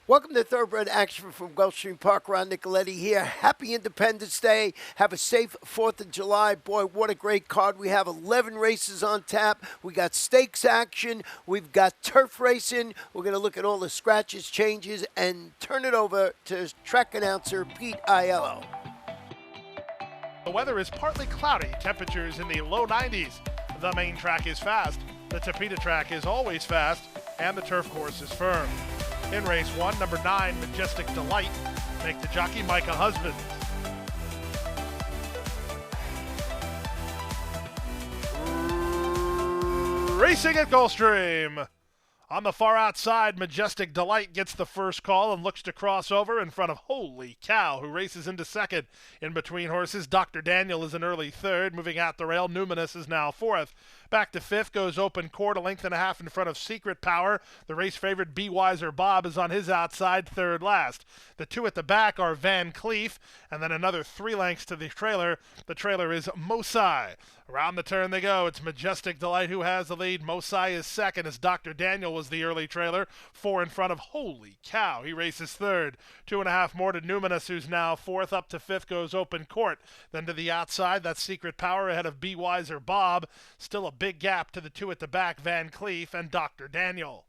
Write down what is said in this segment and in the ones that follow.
Welcome to Thoroughbred Action from Gulfstream Park. Ron Nicoletti here. Happy Independence Day. Have a safe 4th of July. Boy, what a great card. We have 11 races on tap. We got stakes action. We've got turf racing. We're going to look at all the scratches, changes, and turn it over to track announcer Pete Aiello. The weather is partly cloudy. Temperatures in the low 90s. The main track is fast. The Tapeta track is always fast. And the turf course is firm. In race 1, number 9, Majestic Delight, make the jockey Micah Husband. Racing at Gulfstream. On the far outside, Majestic Delight gets the first call and looks to cross over in front of Holy Cow, who races into second. In between horses, Dr. Daniel is an early third. Moving out the rail, Numinous is now fourth. Back to fifth goes Open Court, a length and a half in front of Secret Power. The race favorite Be Wiser Bob is on his outside, third last. The two at the back are Van Cleef, and then another 3 lengths to the trailer. The trailer is Mosai. Around the turn they go. It's Majestic Delight who has the lead. Mosai is second as Dr. Daniel was the early trailer. 4 in front of Holy Cow. He races third. 2.5 more to Numinous, who's now fourth. Up to fifth goes Open Court. Then to the outside, that's Secret Power ahead of Be Wiser Bob. Still a big gap to the two at the back, Van Cleef and Dr. Daniel.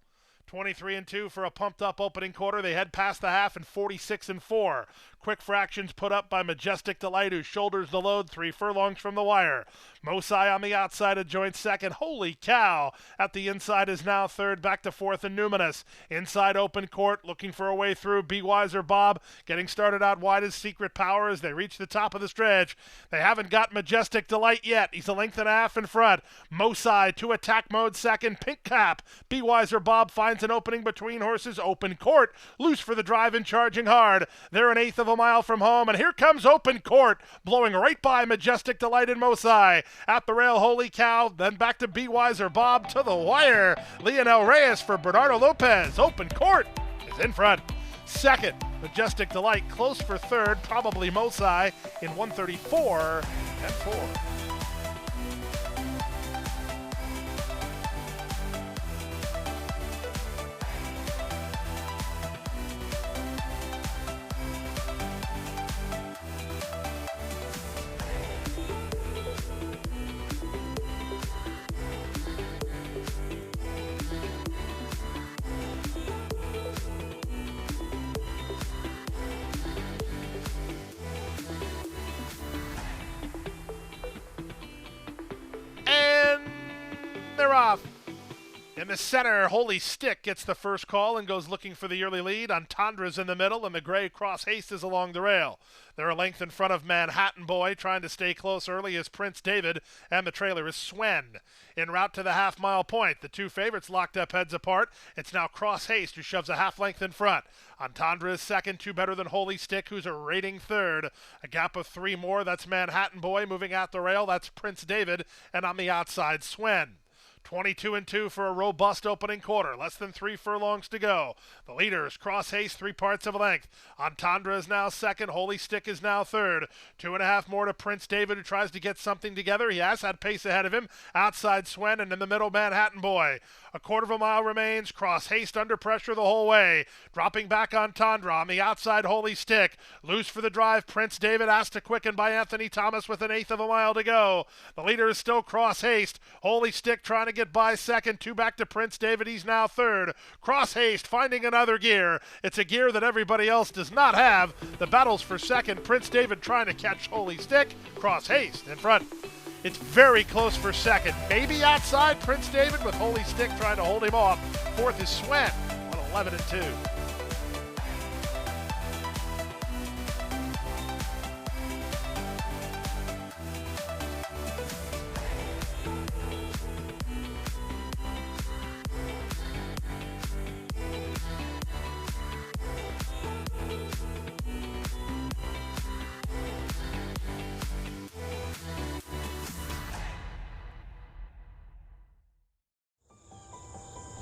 23-2 for a pumped-up opening quarter. They head past the half in 46-4. Quick fractions put up by Majestic Delight, who shoulders the load 3 furlongs from the wire. Mosai on the outside of joint second. Holy Cow at the inside is now third, back to fourth and Numinous. Inside Open Court, looking for a way through. Be Wiser Bob getting started out wide as Secret Power as they reach the top of the stretch. They haven't got Majestic Delight yet. He's a length and a half in front. Mosai to attack mode second. Pink Cap. Be Wiser Bob finds an opening between horses. Open Court loose for the drive and charging hard. They're an eighth of a mile from home, and here comes Open Court, blowing right by Majestic Delight and Mosai. At the rail, Holy Cow, then back to Be Wiser Bob to the wire. Leonel Reyes for Bernardo Lopez. Open Court is in front. Second, Majestic Delight, close for third, probably Mosai in 1:34 and 4. They're off. In the center, Holy Stick gets the first call and goes looking for the early lead. Entendra's in the middle, and the gray Cross Haste is along the rail. They're a length in front of Manhattan Boy, trying to stay close early is Prince David, and the trailer is Swen. En route to the half-mile point, the two favorites locked up heads apart. It's now Cross Haste who shoves a half length in front. Entendre is second, 2 better than Holy Stick, who's a rating third. A gap of 3 more, that's Manhattan Boy. Moving out the rail, that's Prince David, and on the outside, Swen. 22-2 for a robust opening quarter. Less than 3 furlongs to go. The leaders, Cross Haste, 3 parts of a length. Entendre is now second. Holy Stick is now third. 2.5 more to Prince David, who tries to get something together. He has had pace ahead of him. Outside Swen, and in the middle, Manhattan Boy. A quarter of a mile remains. Cross Haste under pressure the whole way. Dropping back Entendre. On the outside, Holy Stick. Loose for the drive. Prince David asked to quicken by Anthony Thomas with an eighth of a mile to go. The leader is still Cross Haste. Holy Stick trying to get by second. 2 back to Prince David. He's now third. Cross Haste finding another gear. It's a gear that everybody else does not have. The battle's for second. Prince David trying to catch Holy Stick. Cross Haste in front. It's very close for second. Maybe outside Prince David with Holy Stick trying to hold him off. Fourth is Swen on 11-2.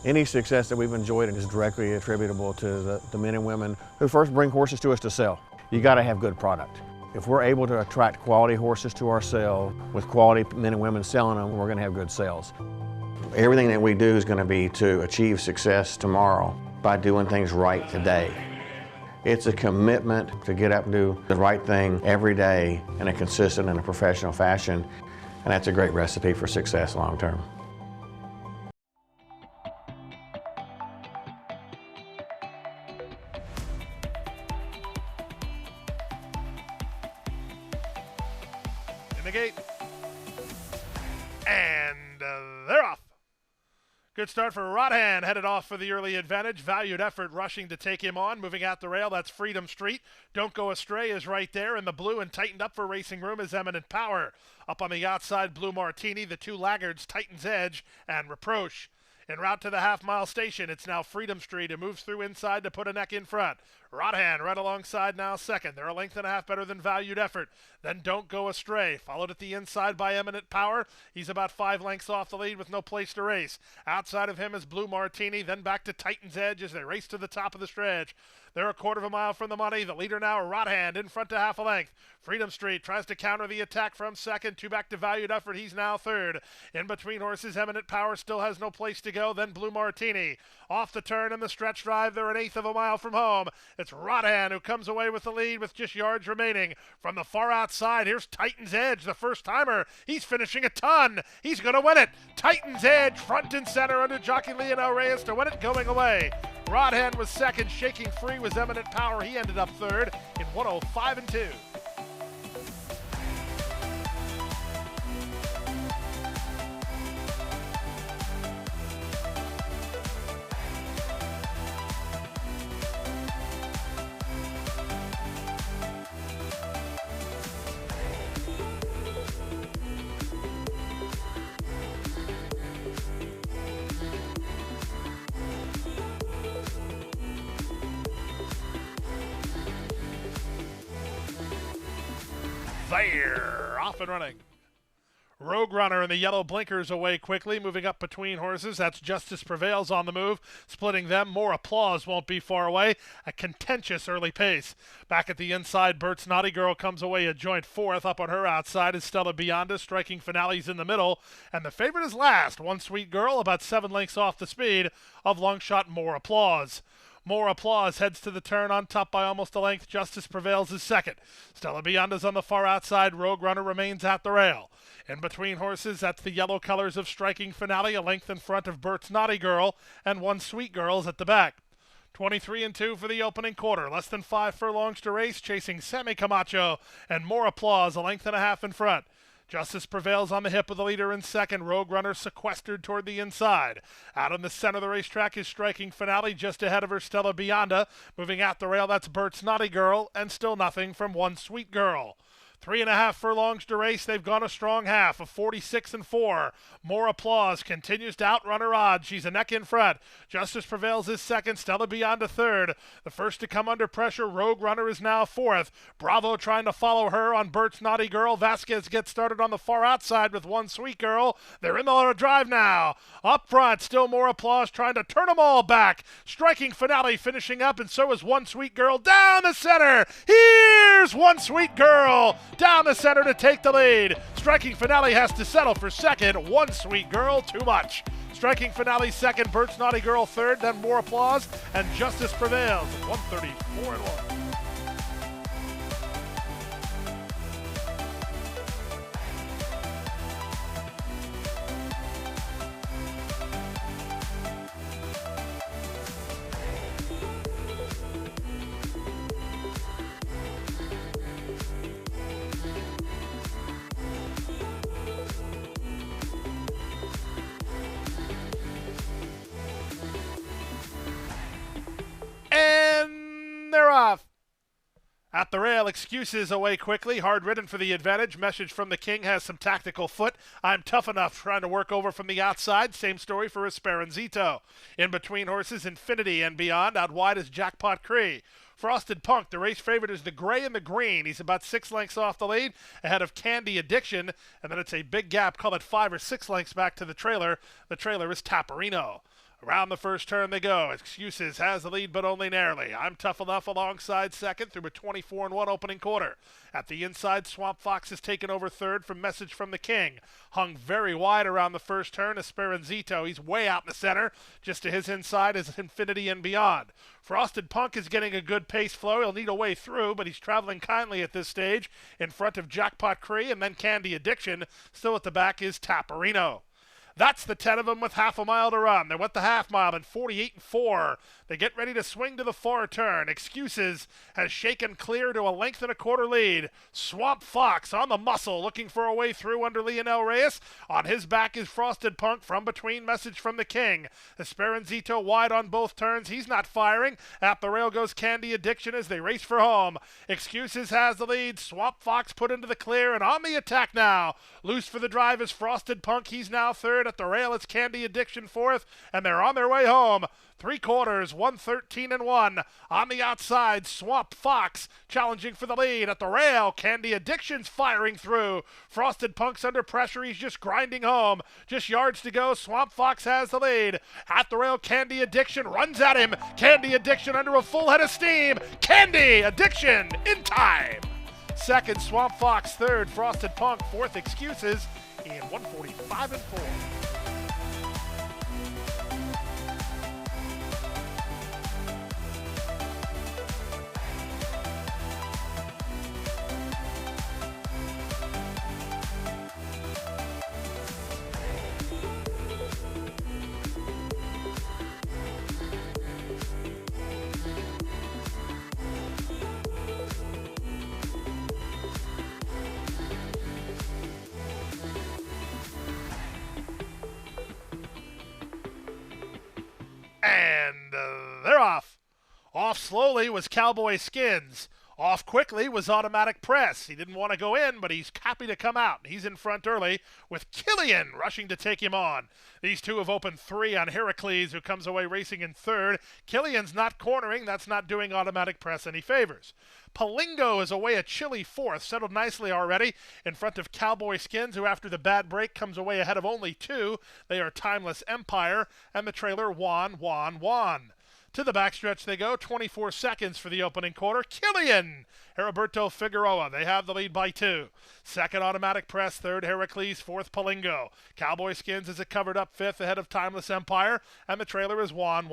Any success that we've enjoyed is directly attributable to the men and women who first bring horses to us to sell. You got to have good product. If we're able to attract quality horses to our sale with quality men and women selling them, we're going to have good sales. Everything that we do is going to be to achieve success tomorrow by doing things right today. It's a commitment to get up and do the right thing every day in a consistent and a professional fashion, and that's a great recipe for success long term. In the gate. And they're off. Good start for Rodhan, headed off for the early advantage. Valued effort rushing to take him on. Moving out the rail, that's Freedom Street. Don't Go Astray is right there in the blue, and tightened up for Racing Room is Eminent Power. Up on the outside, Blue Martini, the two laggards, Titan's Edge and Reproche. En route to the half-mile station, it's now Freedom Street, who moves through inside to put a neck in front. Rodhan right alongside now second. They're a length and a half better than Valued Effort. Then Don't Go Astray, followed at the inside by Eminent Power. He's about 5 lengths off the lead with no place to race. Outside of him is Blue Martini, then back to Titan's Edge as they race to the top of the stretch. They're a quarter of a mile from the money. The leader now, Rodhan, in front to half a length. Freedom Street tries to counter the attack from second. 2 back to Valued Effort. He's now third. In between horses, Eminent Power still has no place to go. Then Blue Martini. Off the turn in the stretch drive. They're an eighth of a mile from home. It's Rodhan who comes away with the lead with just yards remaining. From the far outside, here's Titan's Edge, the first timer. He's finishing a ton. He's going to win it. Titan's Edge, front and center under jockey Leonel Reyes to win it going away. Rodhan was second. Shaking free was Eminent Power. He ended up third in 1:05.2. There, off and running. Rogue Runner in the yellow blinkers away quickly, moving up between horses. That's Justice Prevails on the move, splitting them. More Applause won't be far away. A contentious early pace. Back at the inside, Bert's Naughty Girl comes away a joint fourth. Up on her outside is Stella Bionda, striking finales in the middle. And the favorite is last, One Sweet Girl, about 7 lengths off the speed of long shot More Applause. More Applause heads to the turn on top by almost a length. Justice Prevails is second. Stella Bionda's on the far outside. Rogue Runner remains at the rail. In between horses, that's the yellow colors of Striking Finale, a length in front of Bert's Naughty Girl, and One Sweet Girl's at the back. 23-2 for the opening quarter. Less than 5 furlongs to race, chasing Sammy Camacho, and More Applause, a length and a half in front. Justice Prevails on the hip of the leader in second. Rogue Runner sequestered toward the inside. Out in the center of the racetrack is Striking Finale, just ahead of her Stella Bionda. Moving out the rail, that's Bert's Naughty Girl, and still nothing from One Sweet Girl. 3.5 furlongs to race. They've gone a strong half of 46-4. More Applause continues to outrun her odds. She's a neck in front. Justice Prevails is second. Stella Bionda third. The first to come under pressure, Rogue Runner, is now fourth. Bravo trying to follow her on Bert's Naughty Girl. Vasquez gets started on the far outside with One Sweet Girl. They're in the drive now. Up front, still More Applause trying to turn them all back. Striking Finale finishing up, and so is One Sweet Girl down the center. Here's One Sweet Girl down the center to take the lead. Striking Finale has to settle for second. One Sweet Girl, too much. Striking Finale second, Bert's Naughty Girl third, then More Applause, and Justice Prevails. 134-1. And they're off. At the rail, Excuses away quickly. Hard ridden for the advantage. Message from the King has some tactical foot. I'm Tough Enough trying to work over from the outside. Same story for Esperanzito. In between horses, Infinity and Beyond. Out wide is Jackpot Cree. Frosted Punk, the race favorite, is the gray and the green. He's about 6 lengths off the lead, ahead of Candy Addiction, and then it's a big gap, call it 5 or 6 lengths back to the trailer. The trailer is Taparino. Around the first turn they go. Excuses has the lead, but only narrowly. I'm Tough Enough alongside second through a 24-1 opening quarter. At the inside, Swamp Fox has taken over third from Message from the King. Hung very wide around the first turn. Esperanzito, he's way out in the center. Just to his inside is Infinity and Beyond. Frosted Punk is getting a good pace flow. He'll need a way through, but he's traveling kindly at this stage in front of Jackpot Cree and then Candy Addiction. Still at the back is Taparino. That's the 10 of them with half a mile to run. They're with the half mile in 48-4. They get ready to swing to the far turn. Excuses has shaken clear to a length and a quarter lead. Swamp Fox on the muscle, looking for a way through under Lionel Reyes. On his back is Frosted Punk from between Message from the King. Esperanzito wide on both turns. He's not firing. At the rail goes Candy Addiction as they race for home. Excuses has the lead. Swamp Fox put into the clear and on the attack now. Loose for the drive is Frosted Punk. He's now third. At the rail, it's Candy Addiction fourth, and they're on their way home. 3/4, 1:13-1. On the outside, Swamp Fox challenging for the lead. At the rail, Candy Addiction's firing through. Frosted Punk's under pressure. He's just grinding home. Just yards to go. Swamp Fox has the lead. At the rail, Candy Addiction runs at him. Candy Addiction under a full head of steam. Candy Addiction in time. Second, Swamp Fox. Third, Frosted Punk. Fourth, Excuses in 1:45-4. And they're off. Off slowly was Cowboy Skins. Off quickly was Automatic Press. He didn't want to go in, but he's happy to come out. He's in front early with Killian rushing to take him on. These two have opened 3 on Heracles, who comes away racing in third. Killian's not cornering. That's not doing Automatic Press any favors. Palingo is away a chilly fourth, settled nicely already in front of Cowboy Skins, who after the bad break comes away ahead of only 2. They are Timeless Empire and the trailer Juan. To the backstretch they go, 24 seconds for the opening quarter. Killian, Heriberto Figueroa, they have the lead by 2. Second, Automatic Press. Third, Heracles. Fourth, Palingo. Cowboy Skins is a covered up 5th ahead of Timeless Empire, and the trailer is Juan.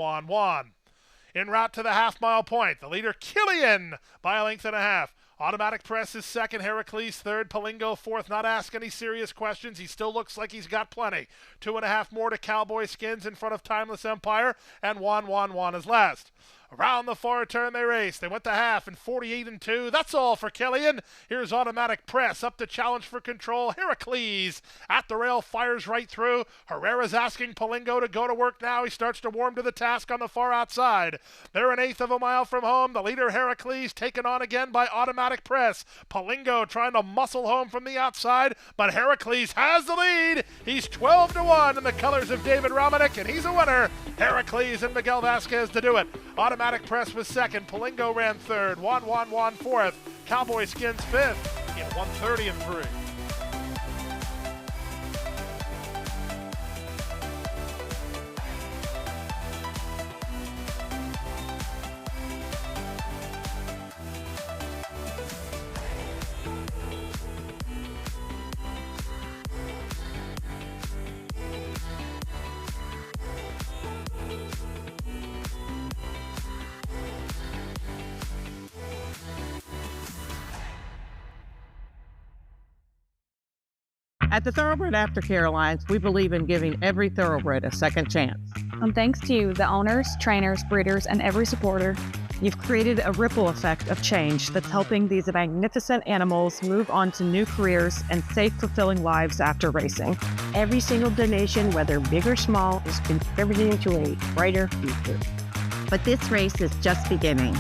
En route to the half-mile point, the leader Killian by a length and a half. Automatic Press is second, Heracles third, Palingo fourth. Not ask any serious questions. He still looks like he's got plenty. 2.5 more to Cowboy Skins in front of Timeless Empire, and Juan is last. Around the far turn they race. They went to half in 48-2. That's all for Killian. Here's Automatic Press up to challenge for control. Heracles at the rail fires right through. Herrera's asking Palingo to go to work now. He starts to warm to the task on the far outside. They're 1/8 of a mile from home. The leader Heracles taken on again by Automatic Press. Palingo trying to muscle home from the outside, but Heracles has the lead. He's 12-1 in the colors of David Romanek, and he's a winner. Heracles and Miguel Vasquez to do it. Automatic Press was second. Palingo ran third. Juan fourth. Cowboy Skins fifth in 1:30-3. At the Thoroughbred Aftercare Alliance, we believe in giving every thoroughbred a second chance. And thanks to you, the owners, trainers, breeders, and every supporter, you've created a ripple effect of change that's helping these magnificent animals move on to new careers and safe, fulfilling lives after racing. Every single donation, whether big or small, is contributing to a brighter future. But this race is just beginning.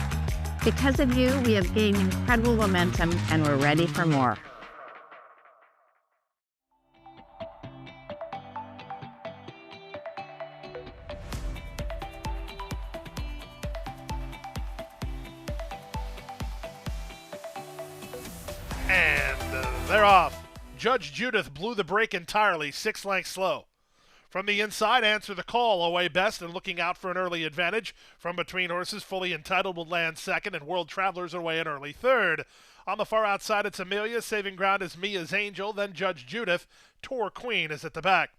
Because of you, we have gained incredible momentum and we're ready for more. And they're off. Judge Judith blew the brake entirely, 6 lengths slow. From the inside, Answer the Call away best and looking out for an early advantage. From between horses, Fully Entitled will land second, and World Travelers away an early third. On the far outside, it's Amelia. Saving ground is Mia's Angel. Then Judge Judith. Tour Queen is at the back.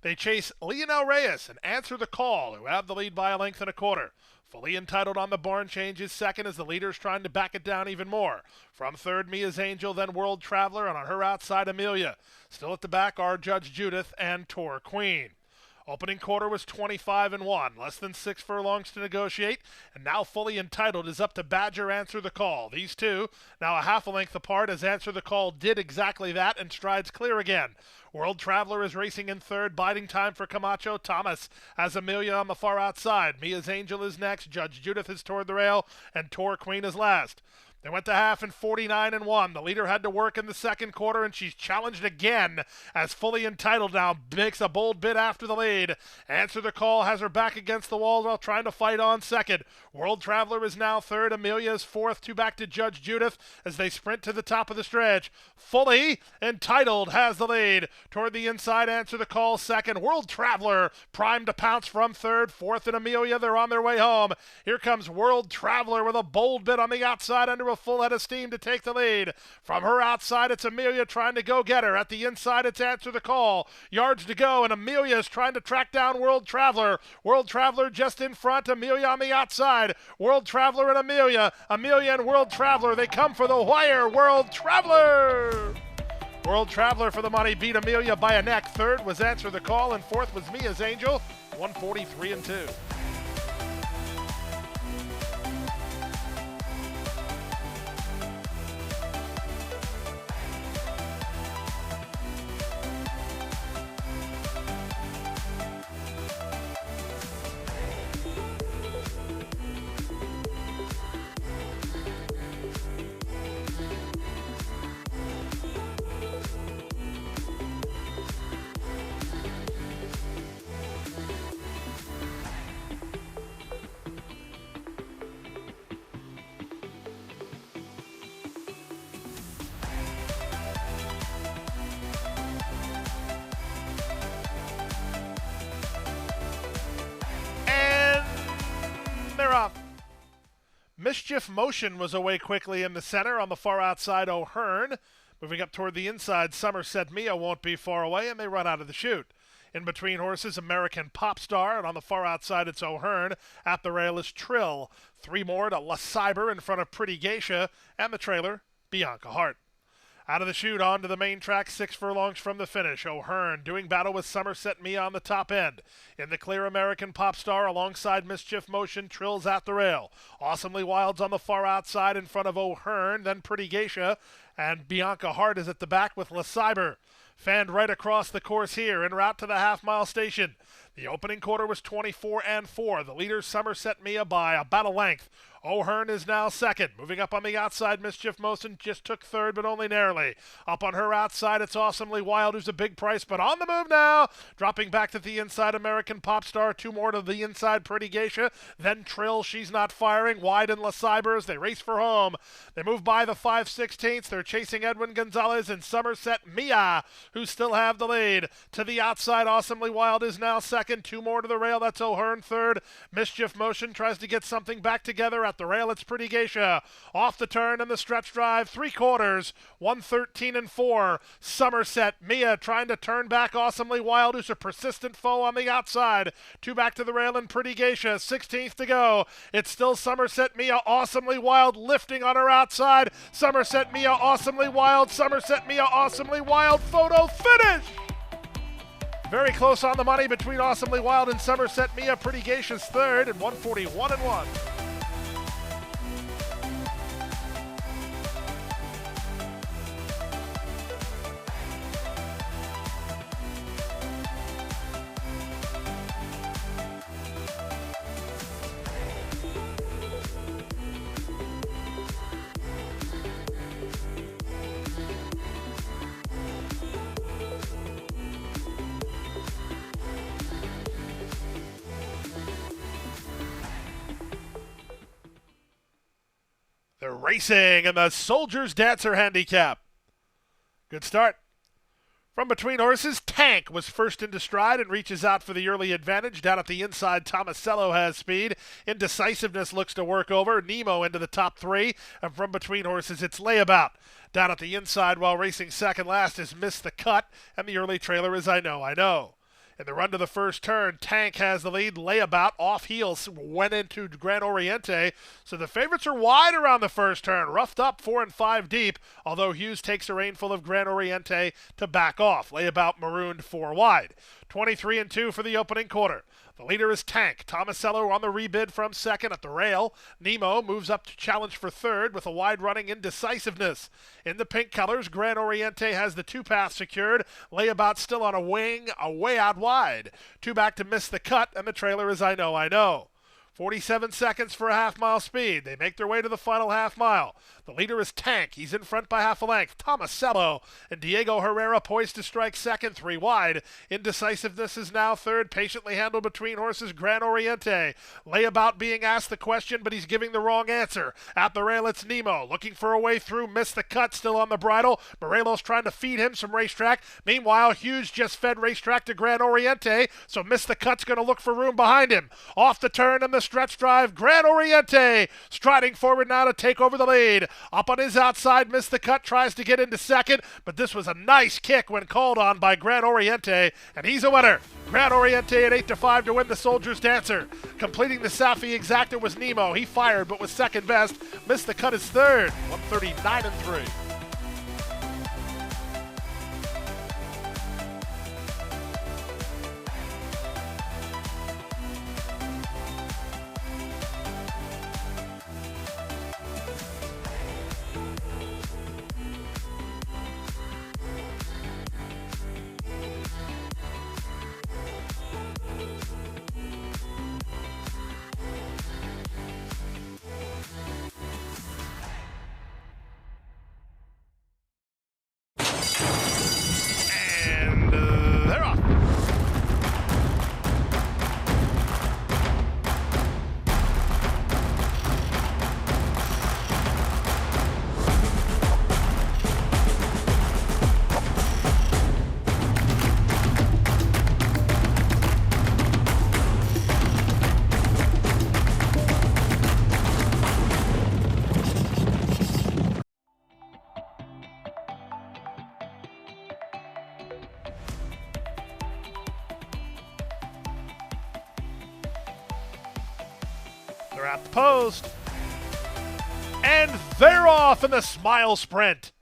They chase Leonel Reyes and Answer the Call, who have the lead by a length and a quarter. Fully Entitled on the barn change is second as the leader's trying to back it down even more. From third, Mia's Angel, then World Traveler, and on her outside, Amelia. Still at the back are Judge Judith and Tour Queen. Opening quarter was 25-1, less than 6 furlongs to negotiate, and now Fully Entitled is up to Badger Answer the Call. These two now a half a length apart as Answer the Call did exactly that and strides clear again. World Traveler is racing in third, biding time for Camacho Thomas as Amelia on the far outside. Mia's Angel is next, Judge Judith is toward the rail, and Tour Queen is last. They went to half in 49-1. The leader had to work in the second quarter, and she's challenged again as Fully Entitled now makes a bold bid after the lead. Answer the Call has her back against the wall while trying to fight on second. World Traveler is now third. Amelia is fourth. Two back to Judge Judith as they sprint to the top of the stretch. Fully Entitled has the lead. Toward the inside, Answer the Call second. World Traveler primed to pounce from third. Fourth and Amelia, they're on their way home. Here comes World Traveler with a bold bid on the outside under a full head of steam to take the lead. From her outside, it's Amelia trying to go get her. At the inside, it's Answer the Call. Yards to go, and Amelia is trying to track down World Traveler. World Traveler just in front, Amelia on the outside. World Traveler and Amelia. Amelia and World Traveler, they come for the wire. World Traveler! World Traveler for the money beat Amelia by a neck. Third was Answer the Call, and fourth was Mia's Angel. 143-2. Off. Mischief Motion was away quickly in the center. On the far outside, O'Hearn. Moving up toward the inside, Somerset Mia won't be far away, and they run out of the chute. In between horses, American Pop Star, and on the far outside, it's O'Hearn. At the rail is Trill. Three more to La Cyber in front of Pretty Geisha, and the trailer, Bianca Hart. Out of the chute, on to the main track, 6 furlongs from the finish. O'Hearn doing battle with Somerset Mia on the top end. In the clear, American Pop Star alongside Mischief Motion, Trills at the rail. Awesomely Wild's on the far outside in front of O'Hearn, then Pretty Geisha, and Bianca Hart is at the back with La Cyber. Fanned right across the course here, en route to the half-mile station. The opening quarter was 24-4. The leader, Somerset Mia, by about a length. O'Hearn is now second. Moving up on the outside, Mischief Motion just took third, but only narrowly. Up on her outside, it's Awesomely Wild, who's a big price, but on the move now. Dropping back to the inside, American Pop Star. Two more to the inside, Pretty Geisha. Then Trill, she's not firing. Wide and La Cyber as they race for home. They move by the 5/16. They're chasing Edwin Gonzalez and Somerset Mia, who still have the lead. To the outside, Awesomely Wild is now second. Two more to the rail. That's O'Hearn third. Mischief Motion tries to get something back together. At the rail, it's Pretty Geisha. Off the turn and the stretch drive, 3/4, 113-4. Somerset Mia trying to turn back Awesomely Wild, who's a persistent foe on the outside. Two back to the rail and Pretty Geisha, 16th to go. It's still Somerset Mia, Awesomely Wild lifting on her outside. Somerset Mia, Awesomely Wild, Somerset Mia, Awesomely Wild, photo finish! Very close on the money between Awesomely Wild and Somerset Mia. Pretty Geisha's third and 141-1. They're racing in the Soldier's Dancer Handicap. Good start. From between horses, Tank was first into stride and reaches out for the early advantage. Down at the inside, Tomasello has speed. Indecisiveness looks to work over. Nemo into the top three. And from between horses, it's Layabout. Down at the inside while racing second last is Miss the Cut. And the early trailer is I Know, I Know. In the run to the first turn, Tank has the lead. Layabout off heels went into Gran Oriente. So the favorites are wide around the first turn. Roughed up 4 and 5 deep, although Hughes takes a rein-full of Gran Oriente to back off. Layabout marooned 4 wide. 23 and 2 for the opening quarter. The leader is Tank. Tomasello on the rebid from second at the rail. Nemo moves up to challenge for third with a wide-running Indecisiveness. In the pink colors, Gran Oriente has the 2-path secured. Layabout still on a wing, away out wide. 2 back to Miss the Cut, and the trailer is I Know, I Know. 47 seconds for a half-mile speed. They make their way to the final half-mile. The leader is Tank. He's in front by half a length. Tomasello and Diego Herrera poised to strike second, 3 wide. Indecisiveness is now third, patiently handled between horses Gran Oriente. Layabout being asked the question, but he's giving the wrong answer. At the rail, it's Nemo, looking for a way through. Miss the Cut, still on the bridle. Morelos trying to feed him some racetrack. Meanwhile, Hughes just fed racetrack to Gran Oriente, so Miss the Cut's going to look for room behind him. Off the turn and the stretch drive, Gran Oriente striding forward now to take over the lead. Up on his outside, Miss the Cut tries to get into second, but this was a nice kick when called on by Gran Oriente, and he's a winner. Gran Oriente at 8-5 to win the Soldier's Dancer. Completing the Safi Exacta was Nemo. He fired, but was second best. Miss the Cut is third, 139 and 3. They're off. They're at the post. And they're off in the Smile Sprint.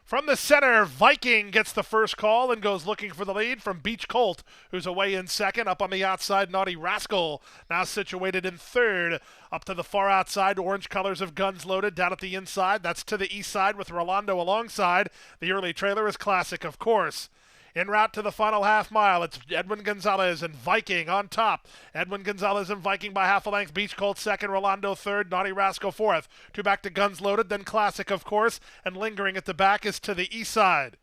From the center, Viking gets the first call and goes looking for the lead from Beach Colt, who's away in second. Up on the outside, Naughty Rascal, now situated in third. Up to the far outside, orange colors of Guns Loaded. Down at the inside, that's to the east side with Rolando alongside. The early trailer is Classic, of course. En route to the final half mile, it's Edwin Gonzalez and Viking on top. Edwin Gonzalez and Viking by half a length. Beach Colt second, Rolando third, Naughty Rascal fourth. 2 back to Guns Loaded, then Classic, of course. And lingering at the back is to the east side.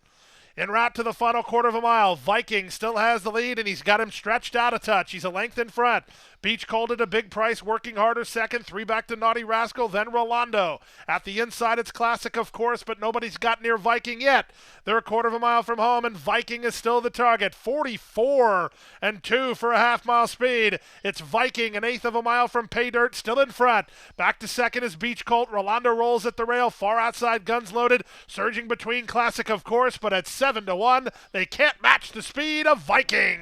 En route to the final quarter of a mile, Viking still has the lead, and he's got him stretched out a touch. He's a length in front. Beach Colt at a big price, working harder second. 3 back to Naughty Rascal, then Rolando. At the inside, it's Classic, of course, but nobody's got near Viking yet. They're a quarter of a mile from home, and Viking is still the target. 44 and 2 for a half-mile speed. It's Viking, an eighth of a mile from Pay Dirt, still in front. Back to second is Beach Colt. Rolando rolls at the rail, far outside, Guns Loaded. Surging between Classic, of course, but at 7-1, they can't match the speed of Viking.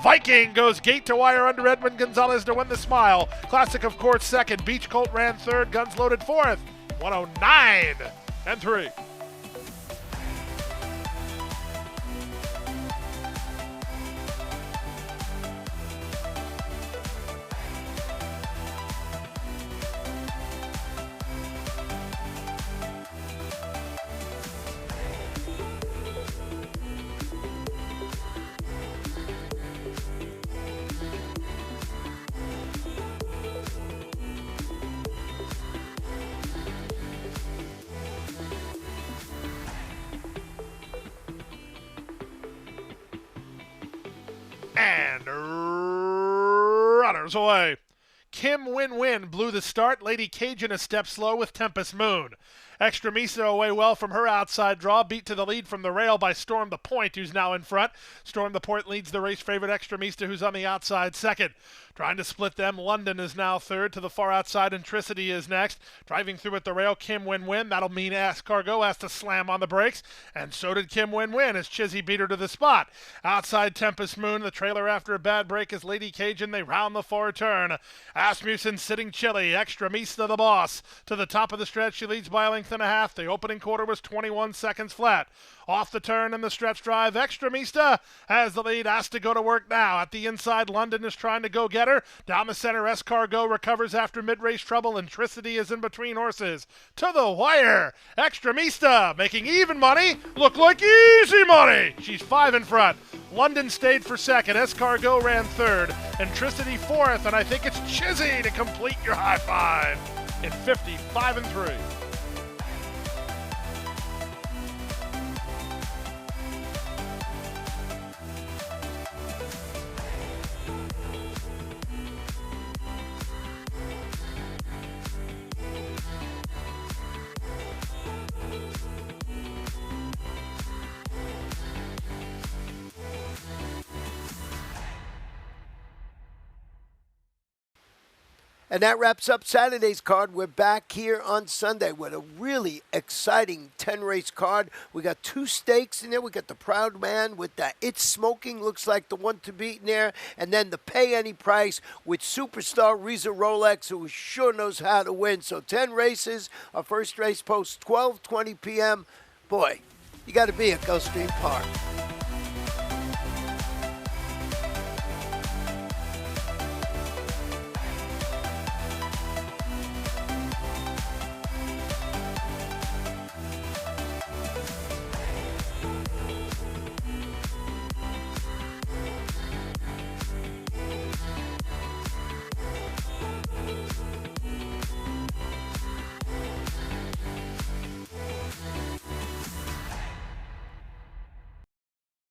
Viking goes gate to wire under Edwin Gonzalez to win the Smile. Classic, of course, second. Beach Colt ran third. Guns Loaded fourth. 109 and 3. And runners away. Kim Win-Win blew the start. Lady Cajun a step slow with Tempest Moon. Extremista away well from her outside draw, beat to the lead from the rail by Storm the Point, who's now in front. Storm the Point leads the race favorite Extremista, who's on the outside second. Trying to split them, London is now third. To the far outside, Intricity is next. Driving through at the rail, Kim Win-Win. That'll mean Cargo has to slam on the brakes, and so did Kim Win-Win as Chizzy beat her to the spot. Outside Tempest Moon, the trailer after a bad break is Lady Cajun. They round the far turn. Asmussen sitting chilly. Extremista the boss. To the top of the stretch, she leads by a length and a half. The opening quarter was 21 seconds flat. Off the turn in the stretch drive, Extremista has the lead, has to go to work now. At the inside, London is trying to go get her. Down the center, Escargot recovers after mid-race trouble. Intricity is in between horses. To the wire, Extremista making even money look like easy money. She's 5 in front. London stayed for second. Escargot ran third. Intricity fourth, and I think it's Chizzy to complete your high five in 55 and 3. And that wraps up Saturday's card. We're back here on Sunday with a really exciting 10-race card. We got 2 stakes in there. We got the Proud Man with the It's Smoking, looks like the one to beat in there. And then the Pay Any Price with superstar Reza Rolex, who sure knows how to win. So 10 races. Our first race post 12:20 p.m. Boy, you got to be at Gulfstream Park.